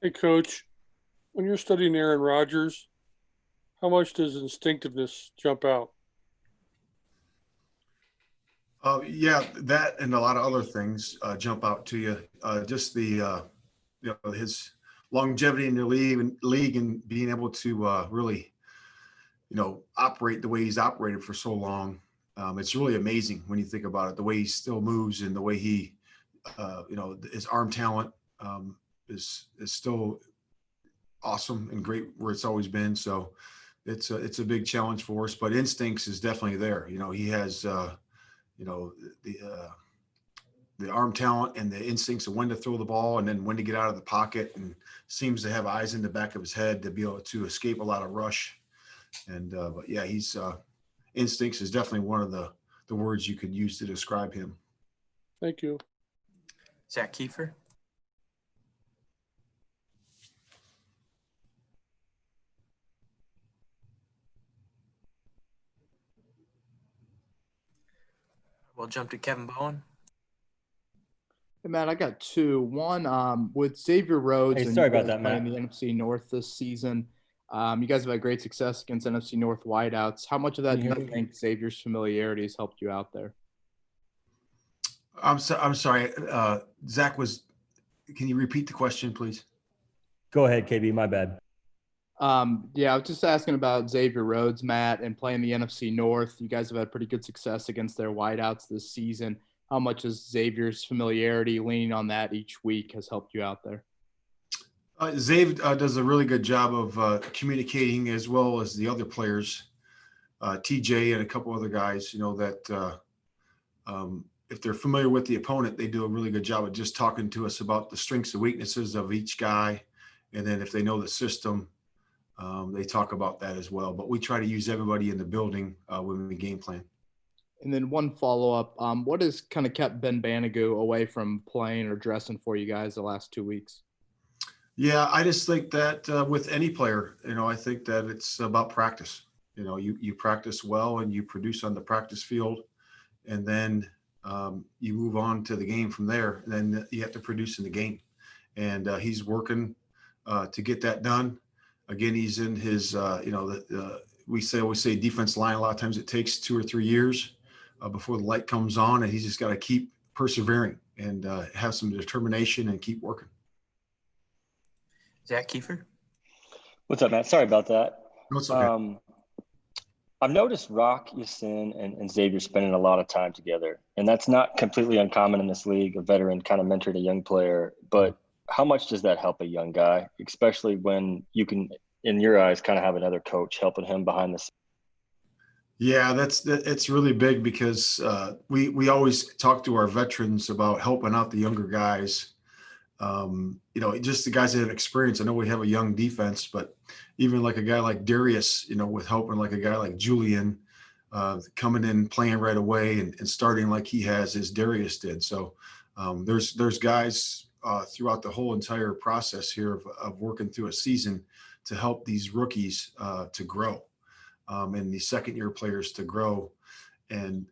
Hey, Coach, when you're studying Aaron Rodgers, how much does instinctiveness jump out? Yeah, that and a lot of other things jump out to you. Just the his longevity in the league and being able to really operate the way he's operated for so long. It's really amazing when you think about it. The way he still moves and the way he, his arm talent is still awesome and great where it's always been. So it's a big challenge for us. But instincts is definitely there. He has. You know the the arm talent and the instincts of when to throw the ball and then when to get out of the pocket, and seems to have eyes in the back of his head to be able to escape a lot of rush. And but yeah, he's instincts is definitely one of the words you could use to describe him. Thank you. Zach Kiefer. We'll jump to Kevin Bowen. Hey, Matt, I got two. One, with Xavier Rhodes Hey, and sorry you about guys that, playing Matt. the NFC North this season, you guys have had great success against NFC North wideouts. How much of that Can do you you hear me? think Xavier's familiarity has helped you out there? I'm sorry, Zach was. Can you repeat the question, please? Go ahead, KB. My bad. Yeah, I was just asking about Xavier Rhodes, Matt, and playing the NFC North. You guys have had pretty good success against their wideouts this season. How much has Xavier's familiarity, leaning on that each week, has helped you out there? Zave does a really good job of communicating as well as the other players, TJ and a couple other guys. That if they're familiar with the opponent, they do a really good job of just talking to us about the strengths and weaknesses of each guy, and then if they know the system, they talk about that as well. But we try to use everybody in the building when we game plan. And then one follow-up, what has kind of kept Ben Banigou away from playing or dressing for you guys the last 2 weeks? Yeah, I just think that with any player, I think that it's about practice. You practice well and you produce on the practice field, and then you move on to the game from there. And then you have to produce in the game, and he's working to get that done. Again, he's in his, we always say defense line. A lot of times it takes 2 or 3 years before the light comes on, and he's just got to keep persevering and have some determination and keep working. Zach Kiefer. What's up, Matt? Sorry about that. No, it's okay. I've noticed Rock, Yasin, and Xavier spending a lot of time together, and that's not completely uncommon in this league. A veteran kind of mentored a young player, but how much does that help a young guy, especially when you can, in your eyes, kind of have another coach helping him behind the scenes? Yeah, it's really big because we always talk to our veterans about helping out the younger guys. Just the guys that have experience. I know we have a young defense, but even like a guy like Darius, with helping like a guy like Julian coming in, playing right away and starting like he has as Darius did. So there's guys throughout the whole entire process here of working through a season to help these rookies to grow and the second year players to grow. And,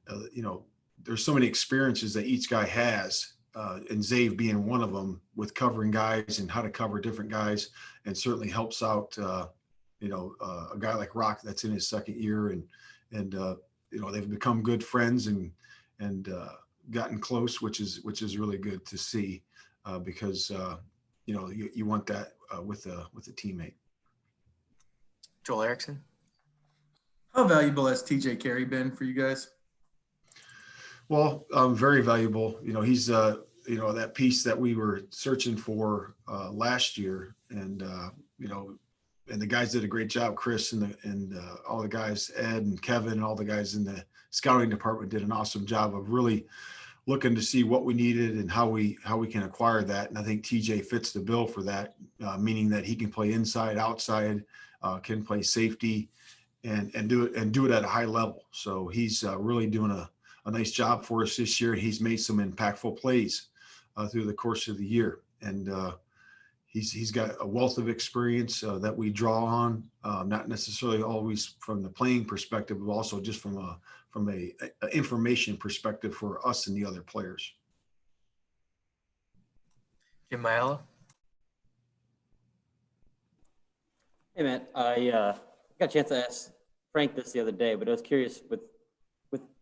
there's so many experiences that each guy has. And Zave being one of them with covering guys and how to cover different guys, and certainly helps out, a guy like Rock that's in his second year, and they've become good friends and gotten close, which is really good to see because you want that with a teammate. Joel Erickson. How valuable has TJ Carrie been for you guys? Well, very valuable. He's that piece that we were searching for last year, and and the guys did a great job. Chris and all the guys, Ed and Kevin, and all the guys in the scouting department did an awesome job of really looking to see what we needed and how we can acquire that. And I think TJ fits the bill for that, meaning that he can play inside, outside, can play safety, and do it at a high level. So he's really doing a nice job for us this year. He's made some impactful plays through the course of the year, and he's got a wealth of experience that we draw on, not necessarily always from the playing perspective, but also just from a information perspective for us and the other players. Jim Myella. Hey, Matt, I got a chance to ask Frank this the other day, but I was curious with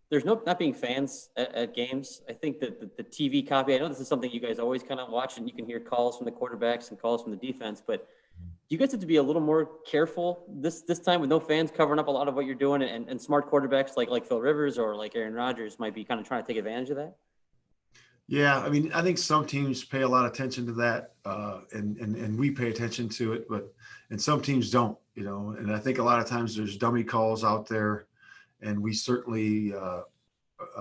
there's not being fans at games. I think that the TV copy, I know this is something you guys always kind of watch and you can hear calls from the quarterbacks and calls from the defense, but you guys have to be a little more careful this time with no fans covering up a lot of what you're doing, and smart quarterbacks like Phil Rivers or like Aaron Rodgers might be kind of trying to take advantage of that. Yeah, I mean, I think some teams pay a lot of attention to that, and we pay attention to it, and some teams don't, And I think a lot of times there's dummy calls out there, and we certainly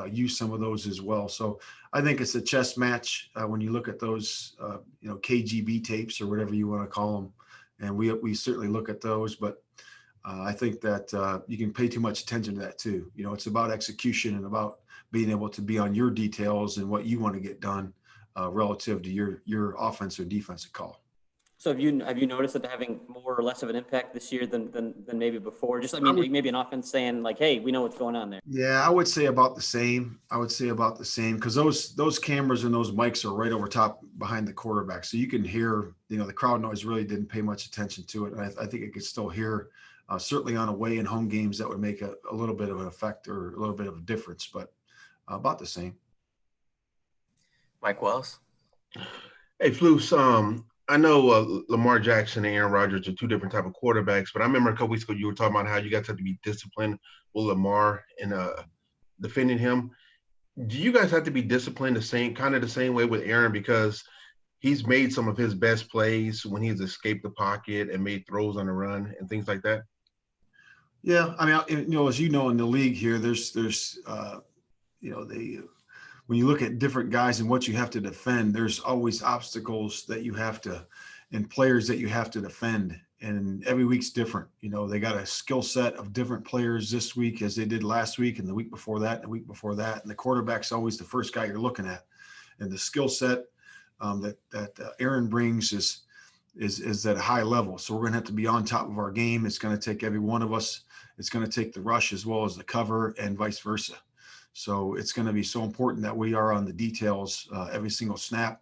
use some of those as well. So I think it's a chess match when you look at those, KGB tapes or whatever you want to call them, and we certainly look at those, but. I think that you can pay too much attention to that too. It's about execution and about being able to be on your details and what you want to get done relative to your offense or defensive call. So have you noticed that they're having more or less of an impact this year than maybe before? Just, maybe an offense saying like, hey, we know what's going on there. Yeah, I would say about the same. Because those cameras and those mics are right over top behind the quarterback. So you can hear, the crowd noise really didn't pay much attention to it. And I think it could still hear, certainly on away and home games, that would make a little bit of an effect or a little bit of a difference, but about the same. Mike Wells. Hey, Flus, I know Lamar Jackson and Aaron Rodgers are two different type of quarterbacks, but I remember a couple weeks ago you were talking about how you guys have to be disciplined with Lamar and defending him. Do you guys have to be disciplined the same way with Aaron, because he's made some of his best plays when he's escaped the pocket and made throws on the run and things like that? Yeah, I mean, as you know, in the league here, there's when you look at different guys and what you have to defend, there's always obstacles that you have to, and players that you have to defend. And every week's different. They got a skill set of different players this week as they did last week and the week before that, and the week before that. And the quarterback's always the first guy you're looking at. And the skill set that Aaron brings is at a high level. So we're going to have to be on top of our game. It's going to take every one of us. It's going to take the rush as well as the cover and vice versa. So it's going to be so important that we are on the details every single snap,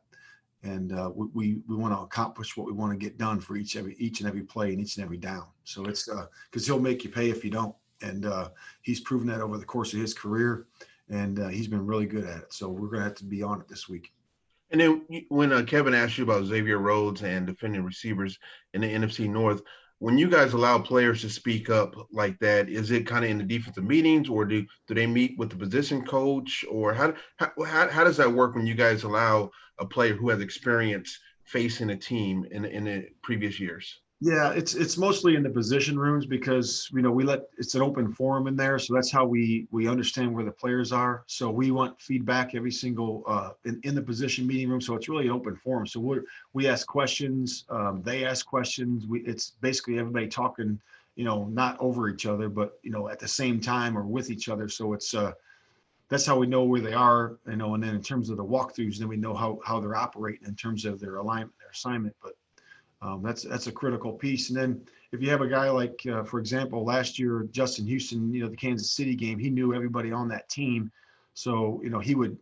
and we want to accomplish what we want to get done for each and every play and each and every down. So it's because he'll make you pay if you don't, and he's proven that over the course of his career, and he's been really good at it. So we're going to have to be on it this week. And then when Kevin asked you about Xavier Rhodes and defending receivers in the NFC North, when you guys allow players to speak up like that, is it kind of in the defensive meetings, or do they meet with the position coach, or how does that work when you guys allow a player who has experience facing a team in the previous years? Yeah, it's mostly in the position rooms because it's an open forum in there, so that's how we understand where the players are. So we want feedback every single in the position meeting room. So it's really an open forum. So we ask questions, they ask questions. It's basically everybody talking, not over each other, but at the same time or with each other. So it's that's how we know where they are, and then in terms of the walkthroughs, then we know how they're operating in terms of their alignment, their assignment. But that's a critical piece. And then if you have a guy like, for example, last year, Justin Houston, the Kansas City game, he knew everybody on that team. So, he would,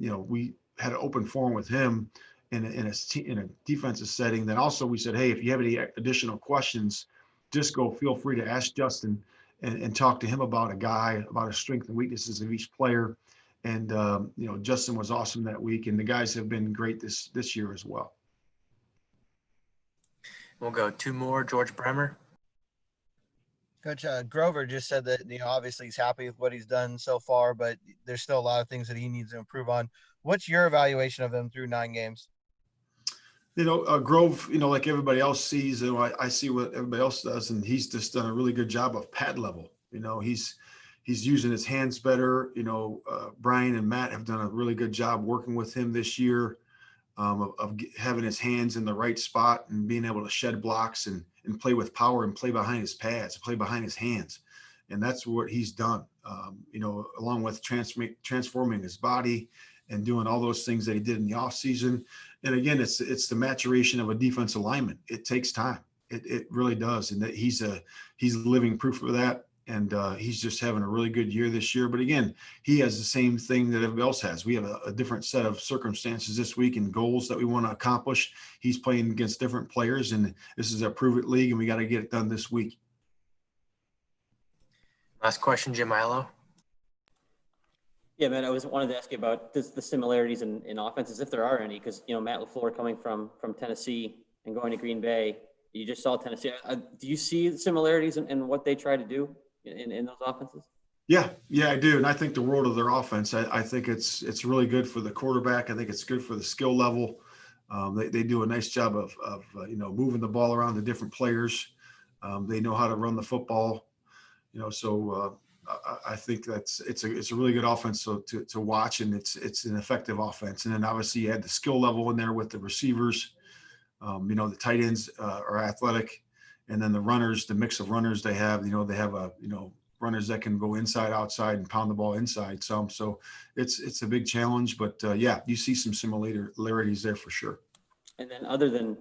we had an open forum with him in a defensive setting. Then also we said, hey, if you have any additional questions, just feel free to ask Justin and talk to him about a guy, about his strengths and weaknesses of each player. And, Justin was awesome that week, and the guys have been great this year as well. We'll go two more. George Bremer. Coach Grover just said that, obviously he's happy with what he's done so far, but there's still a lot of things that he needs to improve on. What's your evaluation of him through 9 games? Grove, like everybody else sees, I see what everybody else does, and he's just done a really good job of pad level. He's using his hands better. Brian and Matt have done a really good job working with him this year. Of having his hands in the right spot and being able to shed blocks and play with power and play behind his pads, play behind his hands. And that's what he's done, along with transforming his body and doing all those things that he did in the offseason. And again, it's the maturation of a defensive lineman. It takes time. It really does. And that he's living proof of that. and he's just having a really good year this year. But again, he has the same thing that everybody else has. We have a different set of circumstances this week and goals that we want to accomplish. He's playing against different players, and this is a prove it league, and we got to get it done this week. Last question, Jim Milo. Yeah, man, I wanted to ask you about the similarities in offenses, if there are any, because, Matt LaFleur coming from Tennessee and going to Green Bay, you just saw Tennessee. Do you see similarities in what they try to do in those offenses? Yeah, I do. And I think the world of their offense, I think it's really good for the quarterback. I think it's good for the skill level. They do a nice job of moving the ball around to different players. They know how to run the football, so I think it's a really good offense to watch, and it's an effective offense. And then obviously you add the skill level in there with the receivers. The tight ends are athletic, and then the runners, the mix of runners they have, they have runners that can go inside, outside, and pound the ball inside some. So it's a big challenge, but you see some similarities there for sure. And then other than,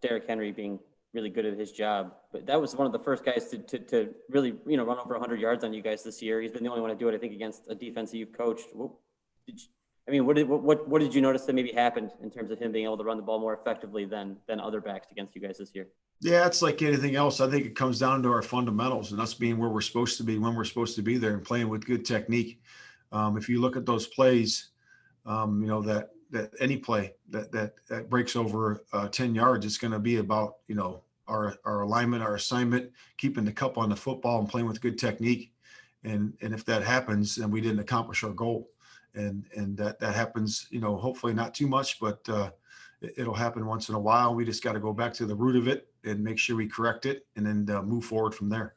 Derrick Henry being really good at his job, but that was one of the first guys to really, run over 100 yards on you guys this year. He's been the only one to do it, I think, against a defense that you've coached. What did you notice that maybe happened in terms of him being able to run the ball more effectively than other backs against you guys this year? Yeah, it's like anything else. I think it comes down to our fundamentals and us being where we're supposed to be, when we're supposed to be there, and playing with good technique. If you look at those plays, that any play that breaks over 10 yards, it's going to be about, our alignment, our assignment, keeping the cup on the football and playing with good technique. And if that happens, then we didn't accomplish our goal. And that happens, hopefully not too much, but it'll happen once in a while. We just got to go back to the root of it and make sure we correct it, and then move forward from there.